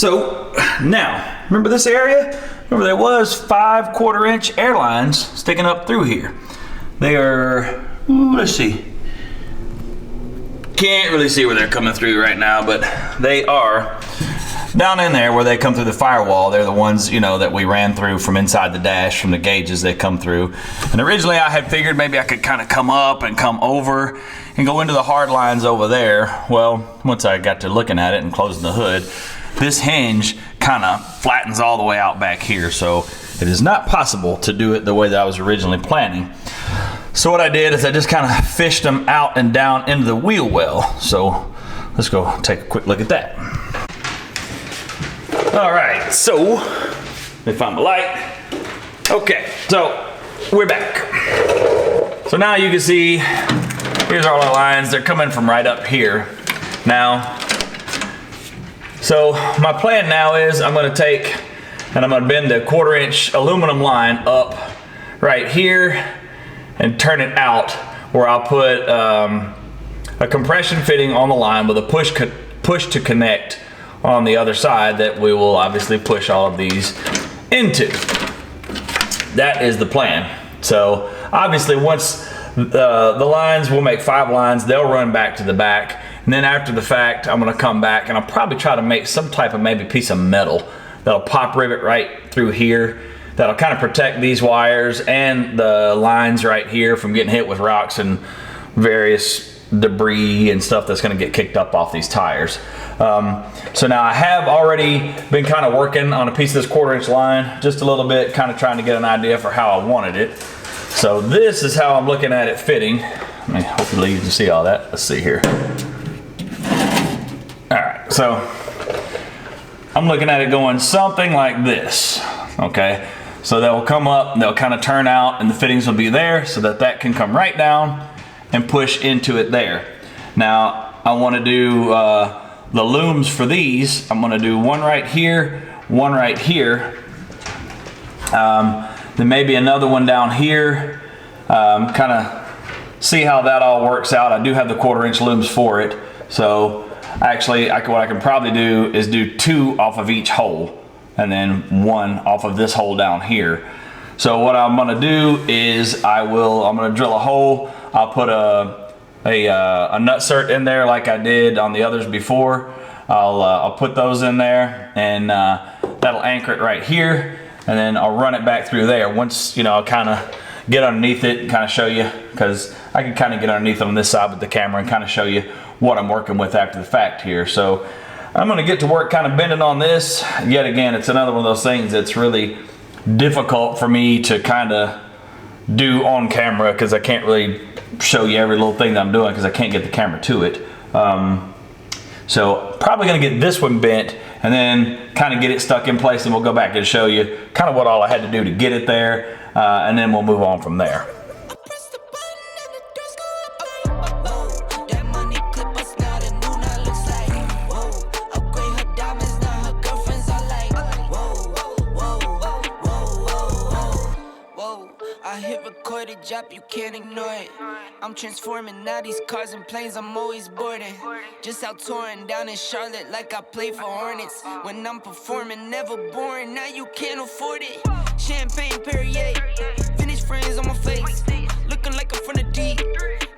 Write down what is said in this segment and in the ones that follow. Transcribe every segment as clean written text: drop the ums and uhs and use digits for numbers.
So now, remember this area? Remember there was 5 1/4-inch airlines sticking up through here. They are, let's see. Can't really see where they're coming through right now, but they are down in there where they come through the firewall. They're the ones, you know, that we ran through from inside the dash, from the gauges they come through. And originally I had figured maybe I could kind of come up and come over and go into the hard lines over there. Well, once I got to looking at it and closing the hood, this hinge kind of flattens all the way out back here. So it is not possible to do it the way that I was originally planning. So what I did is I just kind of fished them out and down into the wheel well. So let's go take a quick look at that. All right, so let me find my light. Okay, so we're back. So now you can see, here's all our lines. They're coming from right up here. Now, so my plan now is I'm gonna take and I'm gonna bend the 1/4-inch aluminum line up right here and turn it out where I'll put a compression fitting on the line with a push to connect on the other side that we will obviously push all of these into. That is the plan. So obviously once the lines, we'll make 5 lines, they'll run back to the back. And then after the fact, I'm gonna come back and I'll probably try to make some type of maybe piece of metal that'll pop rivet right through here. That'll kind of protect these wires and the lines right here from getting hit with rocks and various debris and stuff that's going to get kicked up off these tires. So now I have already been kind of working on a piece of this 1/4-inch line, just a little bit, kind of trying to get an idea for how I wanted it. So this is how I'm looking at it fitting. I mean, hopefully you can see all that. Let's see here. All right, so I'm looking at it going something like this, okay? So they'll come up, they'll kind of turn out, and the fittings will be there so that that can come right down and push into it there. Now, I want to do the looms for these. I'm going to do one right here, one right here. Then maybe another one down here. Kind of see how that all works out. I do have the 1/4-inch looms for it. So actually, what I can probably do is do 2 off of each hole, and then 1 off of this hole down here. So what I'm gonna do is I'm gonna drill a hole. I'll put a nutsert in there like I did on the others before. I'll put those in there, and that'll anchor it right here, and then I'll run it back through there. Once, you know, I'll kind of get underneath it and kind of show you, because I can kind of get underneath on this side with the camera and kind of show you what I'm working with after the fact here. So I'm gonna get to work kind of bending on this. Yet again, it's another one of those things that's really difficult for me to kind of do on camera, because I can't really show you every little thing that I'm doing because I can't get the camera to it. So probably gonna get this one bent and then kind of get it stuck in place, and we'll go back and show you kind of what all I had to do to get it there, and then we'll move on from there. Drop, you can't ignore it. I'm transforming now these cars and planes, I'm always boarding. Just out touring down in Charlotte like I play for Hornets. When I'm performing, never boring, now you can't afford it. Champagne Perrier, vintage frames on my face, looking like I'm from the deep.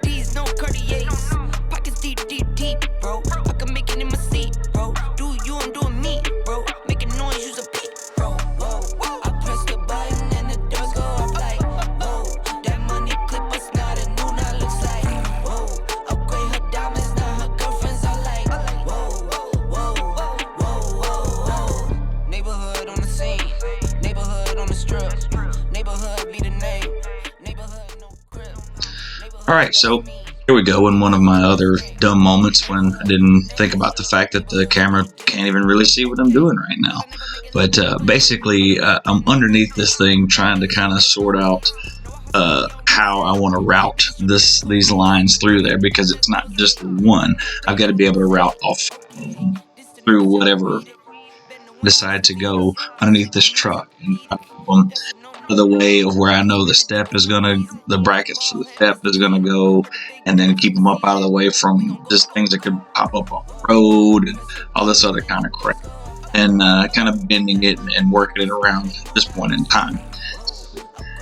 These no Cartiers, pockets deep, deep, deep, bro. I can make it in my seat, bro. Do you, I'm doing me, bro. Making noise, use a beat, bro. Whoa, whoa. I press the button and the doors go off like, whoa. That money clip us now, the new now looks like, whoa. Upgrade her diamonds, now her girlfriends are like, whoa, whoa, whoa, whoa, whoa. Neighborhood on the scene, neighborhood on the strip, neighborhood be the name, neighborhood no crib. All right, so here we go in one of my other dumb moments when I didn't think about the fact that the camera can't even really see what I'm doing right now. But basically, I'm underneath this thing trying to kind of sort out how I want to route these lines through there, because it's not just one. I've got to be able to route off through whatever I decide to go underneath this truck, and the way of where I know the brackets for the step is gonna go, and then keep them up out of the way from just things that could pop up on the road and all this other kind of crap. and kind of bending it and working it around at this point in time.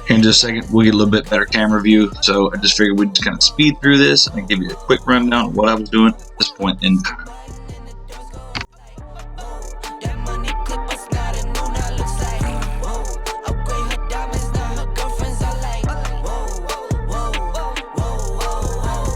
In just a second, we'll get a little bit better camera view. So I just figured we'd just kind of speed through this and give you a quick rundown of what I was doing at this point in time. That money clip us not a new now looks like. Whoa, upgrade her diamonds, now her girlfriends are like. Whoa, whoa, whoa, whoa, whoa.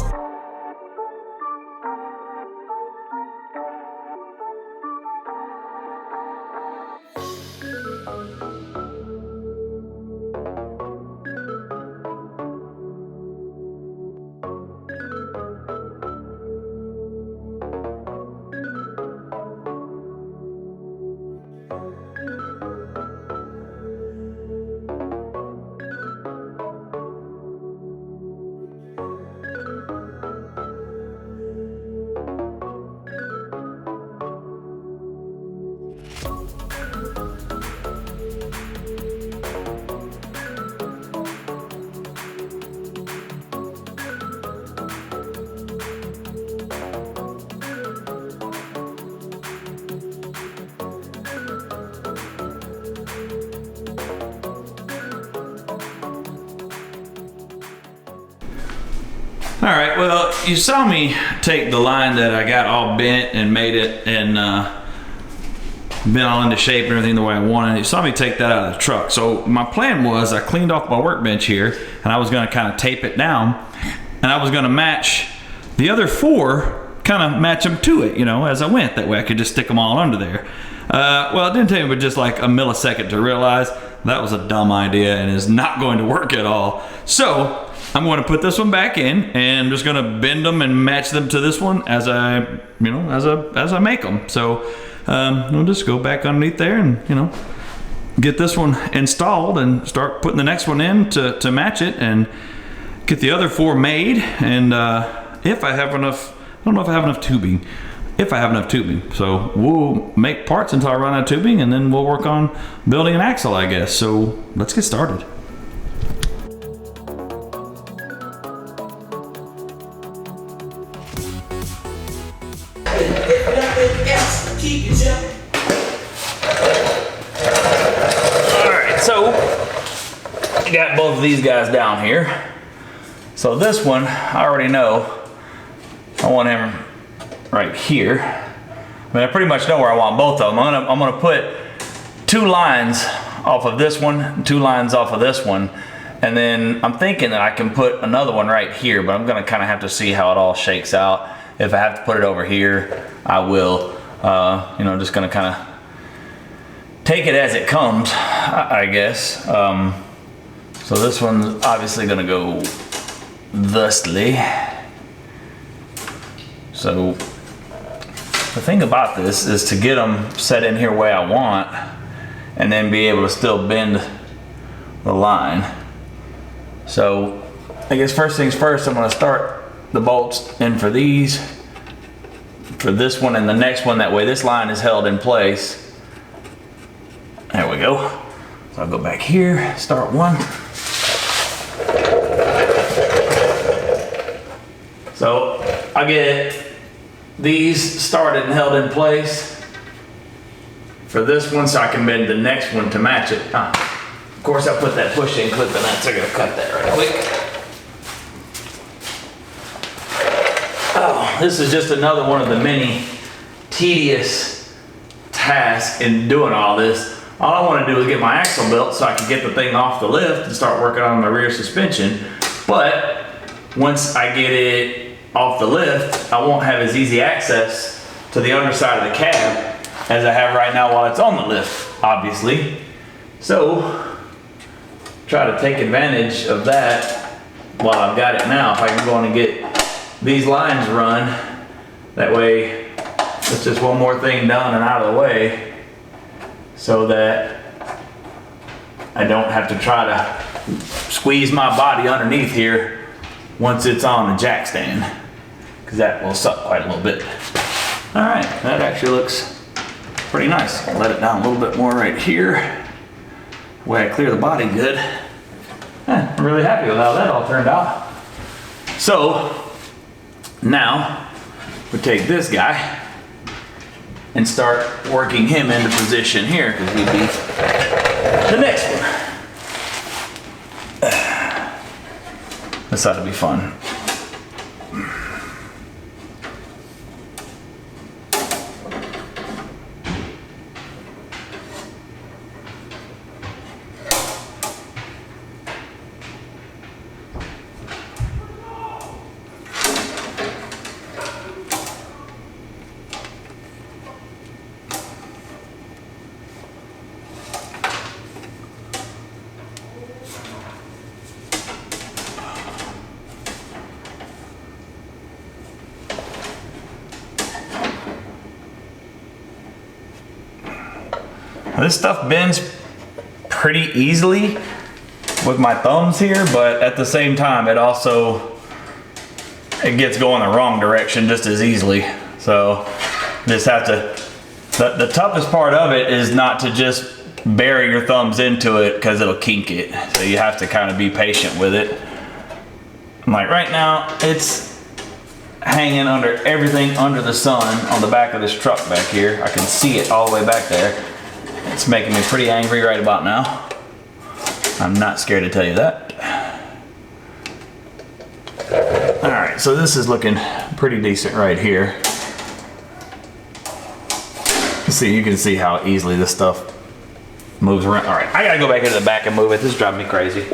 All right, well, you saw me take the line that I got all bent and made it and bent all into shape and everything the way I wanted. You saw me take that out of the truck. So my plan was I cleaned off my workbench here and I was gonna kind of tape it down and I was gonna match the other 4, kind of match them to it, you know, as I went. That way I could just stick them all under there. Well, it didn't take me but just like a millisecond to realize that was a dumb idea and is not going to work at all. So I'm going to put this one back in and I'm just going to bend them and match them to this one as I, you know, as I make them. So we'll just go back underneath there and, you know, get this one installed and start putting the next one in to match it and get the other 4 made. And if I have enough, I don't know if I have enough tubing. If I have enough tubing. So we'll make parts until I run out of tubing and then we'll work on building an axle, I guess. So let's get started. Alright, so I got both of these guys down here. So this one, I already know I want him right here. I mean, I pretty much know where I want both of them. I'm gonna put 2 lines off of this one, and 2 lines off of this one, and then I'm thinking that I can put another one right here, but I'm gonna kind of have to see how it all shakes out. If I have to put it over here, I will. You know, just gonna kind of take it as it comes, I guess. So this one's obviously gonna go thusly. So the thing about this is to get them set in here where I want and then be able to still bend the line. So I guess first things first, I'm gonna start the bolts in for these, for this one and the next one. That way this line is held in place. There we go. So I'll go back here, start one. So I get these started and held in place for this one so I can bend the next one to match it. Of course I put that push-in clip in that, so I gotta cut that right quick. Oh, this is just another one of the many tedious tasks in doing all this. All I want to do is get my axle built so I can get the thing off the lift and start working on my rear suspension. But once I get it off the lift, I won't have as easy access to the underside of the cab as I have right now while it's on the lift, obviously. So try to take advantage of that while I've got it now. If I can go on and get these lines run, that way it's just one more thing done and out of the way, so that I don't have to try to squeeze my body underneath here once it's on the jack stand, because that will suck quite a little bit. All right, that actually looks pretty nice. I'll let it down a little bit more right here. The way I clear the body good. I'm really happy with how that all turned out. So now we take this guy and start working him into position here, because he'd be the next one. This ought to be fun. This stuff bends pretty easily with my thumbs here, but at the same time, it gets going the wrong direction just as easily. So just have to, the toughest part of it is not to just bury your thumbs into it, because it'll kink it. So you have to kind of be patient with it. Like right now, it's hanging under everything under the sun on the back of this truck back here. I can see it all the way back there. It's making me pretty angry right about now. I'm not scared to tell you that. All right, so this is looking pretty decent right here. See, you can see how easily this stuff moves around. All right, I gotta go back into the back and move it. This is driving me crazy.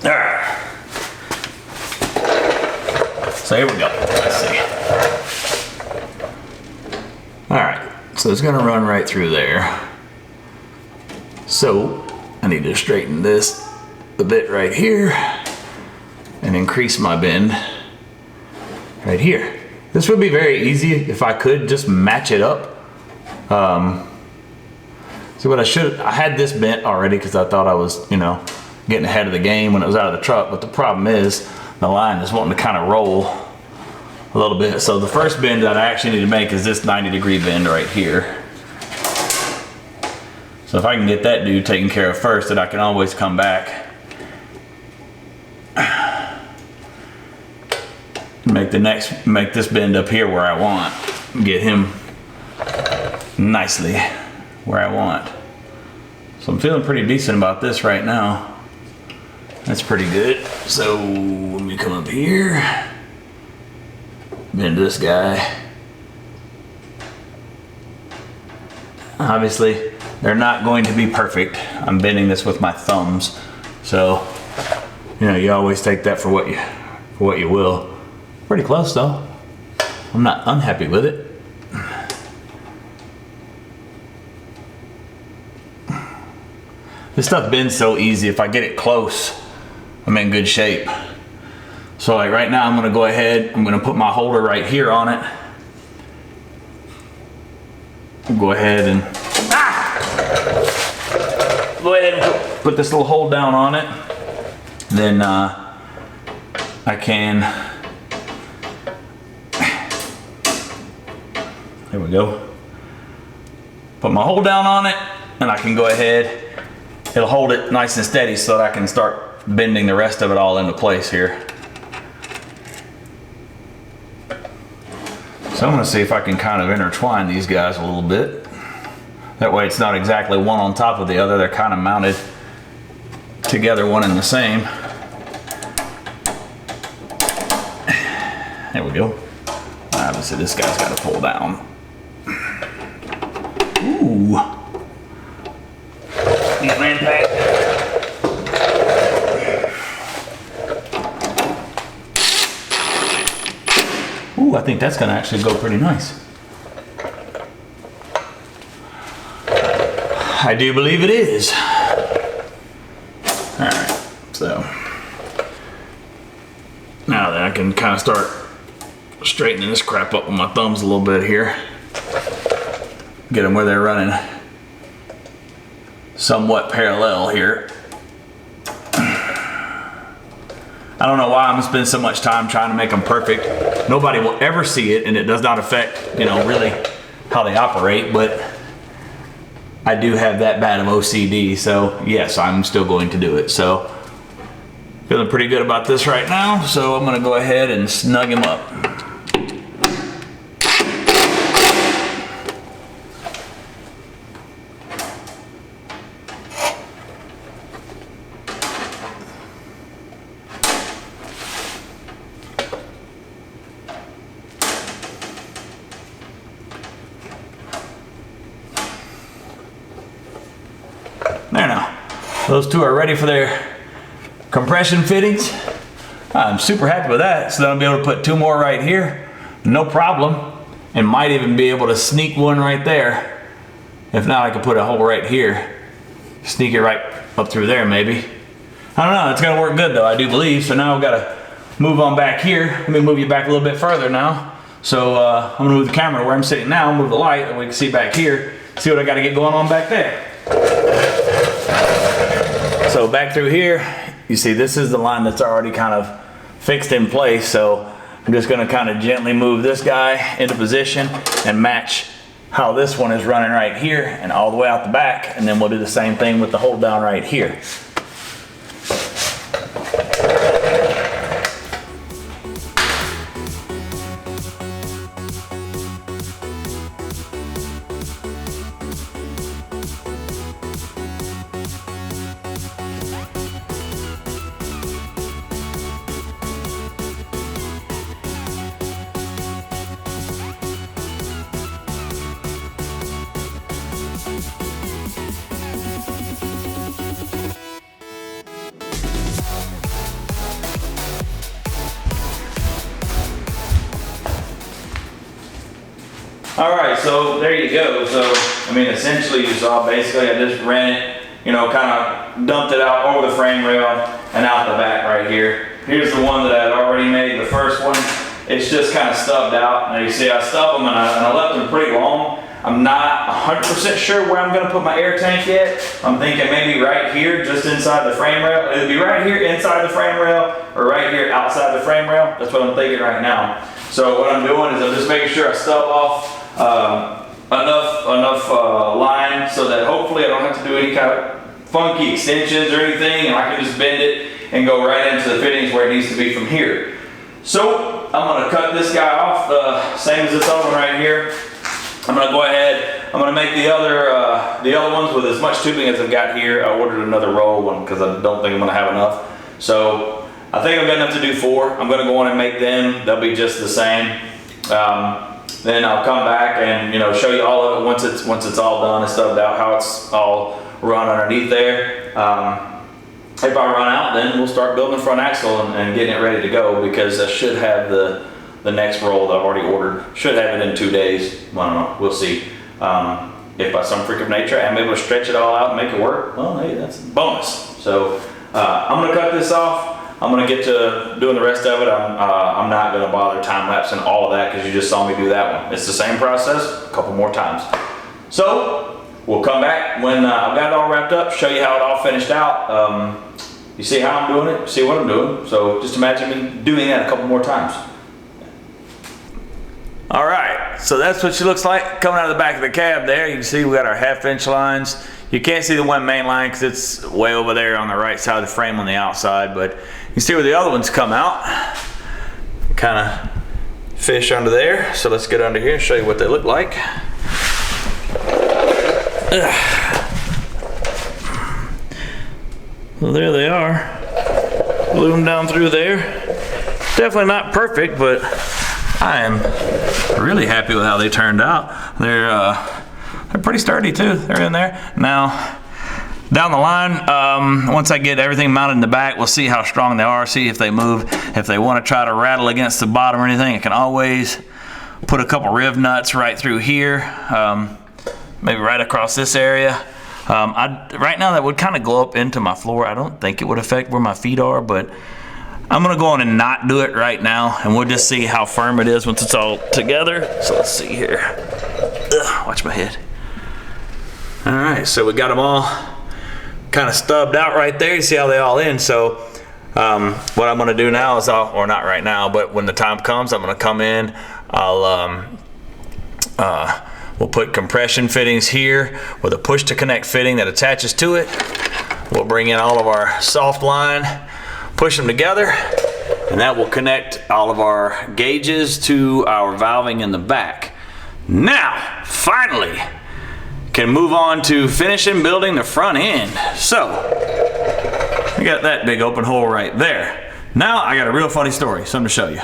All right. So here we go. Let's see. All right, so it's gonna run right through there. So I need to straighten this a bit right here and increase my bend right here. This would be very easy if I could just match it up. So what I had this bent already because I thought I was, getting ahead of the game when it was out of the truck, but the problem is the line is wanting to kind of roll a little bit. So the first bend that I actually need to make is this 90-degree bend right here. So if I can get that dude taken care of first, then I can always come back and make this bend up here where I want, get him nicely where I want. So I'm feeling pretty decent about this right now. That's pretty good. So let me come up here, bend this guy. Obviously, they're not going to be perfect. I'm bending this with my thumbs. So, you always take that for what you will. Pretty close though. I'm not unhappy with it. This stuff bends so easy. If I get it close, I'm in good shape. So like right now, I'm gonna go ahead, I'm gonna put my holder right here on it. Go ahead and put this little hold down on it. Then I can, there we go. Put my hold down on it and I can go ahead, it'll hold it nice and steady so that I can start bending the rest of it all into place here. So I'm gonna see if I can kind of intertwine these guys a little bit. That way it's not exactly one on top of the other, they're kind of mounted together, one and the same. There we go. Obviously this guy's got to pull down. Ooh. These man back. Ooh, I think that's gonna actually go pretty nice. I do believe it is. All right, so now that I can kind of start straightening this crap up with my thumbs a little bit here. Get them where they're running somewhat parallel here. I don't know why I'm gonna spend so much time trying to make them perfect. Nobody will ever see it and it does not affect, really how they operate, but I do have that bad of OCD, so yes, I'm still going to do it. So Feeling pretty good about this right now, so I'm gonna go ahead and snug him up. There now. Those two are ready for their compression fittings. I'm super happy with that. So then I'll be able to put two more right here, no problem, and might even be able to sneak one right there. If not, I could put a hole right here, sneak it right up through there maybe. I don't know, it's gonna work good though, I do believe. So now we've gotta move on back here. Let me move you back a little bit further now. So I'm gonna move the camera where I'm sitting now, move the light, and we can see back here, see what I gotta get going on back there. So back through here, you see this is the line that's already kind of fixed in place. So I'm just gonna kind of gently move this guy into position and match how this one is running right here and all the way out the back. And then we'll do the same thing with the hold down right here. All right, so there you go. So, I mean, essentially you saw basically I just ran it, you know, kind of dumped it out over the frame rail and out the back right here. Here's the one that I had already made, the first one. It's just kind of stubbed out. Now you see I stubbed them and I left them pretty long. I'm not 100% sure where I'm gonna put my air tank yet. I'm thinking maybe right here, just inside the frame rail. It'll be right here inside the frame rail or right here outside the frame rail. That's what I'm thinking right now. So what I'm doing is I'm just making sure I stub off enough line so that hopefully I don't have to do any kind of funky extensions or anything, and I can just bend it and go right into the fittings where it needs to be from here. So I'm gonna cut this guy off the same as this other one right here. I'm gonna go ahead, I'm gonna make the other ones with as much tubing as I've got here. I ordered another roll one because I don't think I'm gonna have enough. So I think I've got enough to do 4. I'm gonna go on and make them. They'll be just the same. Then I'll come back and, you know, show you all of it once it's all done and stubbed out, how it's all run underneath there. If I run out, then we'll start building the front axle and getting it ready to go, because I should have the next roll that I've already ordered. Should have it in 2 days. Well, I don't know. We'll see. If by some freak of nature I'm able to stretch it all out and make it work, well, hey, that's a bonus. So I'm gonna cut this off. I'm gonna get to doing the rest of it. I'm not gonna bother time-lapsing all of that because you just saw me do that one. It's the same process, a couple more times. So we'll come back when I've got it all wrapped up, show you how it all finished out. You see how I'm doing it, see what I'm doing. So just imagine me doing that a couple more times. All right, so that's what she looks like coming out of the back of the cab there. You can see we got our 1/2-inch lines. You can't see the one main line because it's way over there on the right side of the frame on the outside, but you can see where the other ones come out. Kind of fish under there. So let's get under here and show you what they look like. Well, there they are. Glue them down through there. Definitely not perfect, but I am really happy with how they turned out. They're pretty sturdy too. They're in there. Now, down the line, once I get everything mounted in the back, we'll see how strong they are, see if they move. If they want to try to rattle against the bottom or anything, I can always put a couple riv nuts right through here, maybe right across this area. Right now that would kind of glow up into my floor. I don't think it would affect where my feet are, but I'm gonna go on and not do it right now, and we'll just see how firm it is once it's all together. So let's see here. Ugh, watch my head. All right, so we got them all kind of stubbed out right there. You see how they all in. So what I'm gonna do now is or not right now, but when the time comes, I'm gonna come in. We'll put compression fittings here with a push to connect fitting that attaches to it. We'll bring in all of our soft line, push them together, and that will connect all of our gauges to our valving in the back. Now, finally, can move on to finishing building the front end. So, we got that big open hole right there. Now I got a real funny story, something to show you.